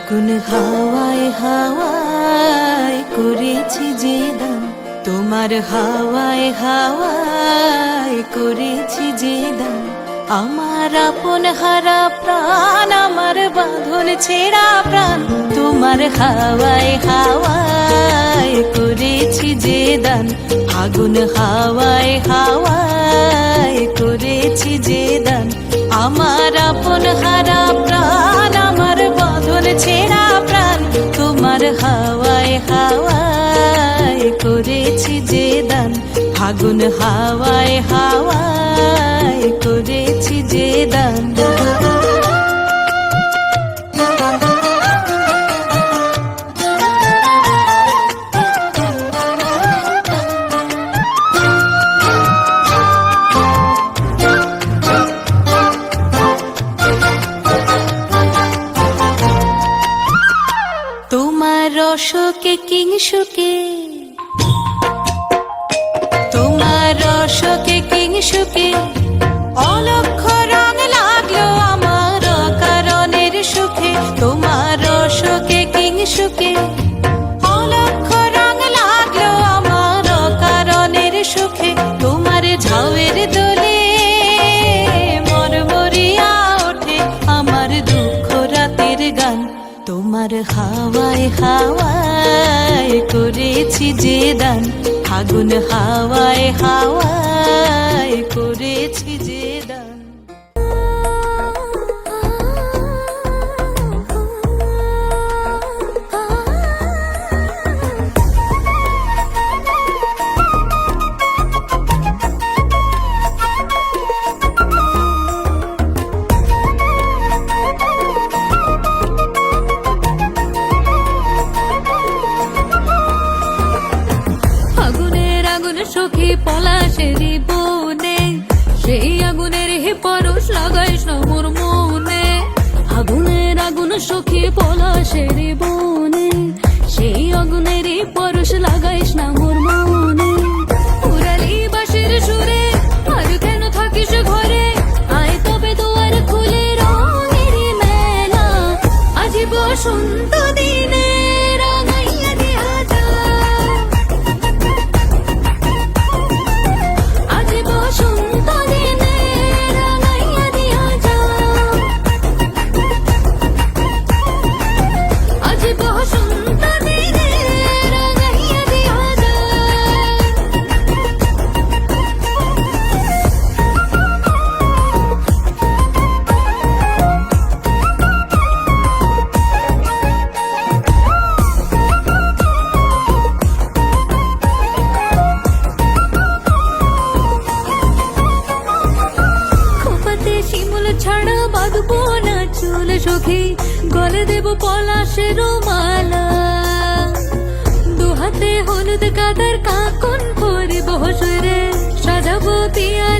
আগুন হাওয়ায় হাওয়ায় করেছি যে দান, তোমার হাওয়ায় হাওয়ায় করেছি যে দান। আমার আপন হারা প্রাণ, আমার বাঁধন ছেঁড়া প্রাণ, তোমার হাওয়ায় হাওয়ায় করেছি যে দান। আগুন হাওয়ায় হাওয়ায় করেছি যে দান। আমার আপন হারা প্রাণ, আমার বাঁধন ছেঁড়া প্রাণ, তোমার হাওয়ায় হাওয়ায় করেছি যে দান। আগুন হাওয়ায় হাওয়ায় করেছি যে দান। তোমার রসকে কিংসুকে, তোমার রসকে কিংসুকে অলক্ষ রং লাগলো আমার কারণের সুখে। তোমার রসকে কিংসুকে অলক্ষ রং লাগলো আমার কারণের সুখে। তোমার ঝাউয়ের দোলে মরমরিয়া ওঠে আমার দুঃখ রাতের গান। তোমার হাওয়ায় হাওয়ায় করেছি যে দান। আগুন হাওয়ায় হাওয়ায় করেছি যে দান। সখী পলাশেরই বনে, সেই আগুনের হে পরশ লাগাইস না মোর মনে। আগুনের আগুন সখী পলাশেরই বনে, সেই আগুনেরই পরশ লাগাইস না মোর মনে। উড়ালি বাঁশির সুরে আর কেন থাকিস ঘরে, আয় তবে দুয়ার খুলে রঙের মেলা। আজি বসন্ত দিনে রাঙাইয়া দিয়া যা, বসন্ত দিনে রাঙাইয়া দিয়া যা। আজ বসন্ত দিনে রাঙাইয়া দিয়া যা। শিমুল ছাড়া বাঁধবো না চুল সখী, গলে দেব পলাশের মালা। দুহাতে হলুদ কাদার কাকন করিব হসরে, সাজাবো পিয়া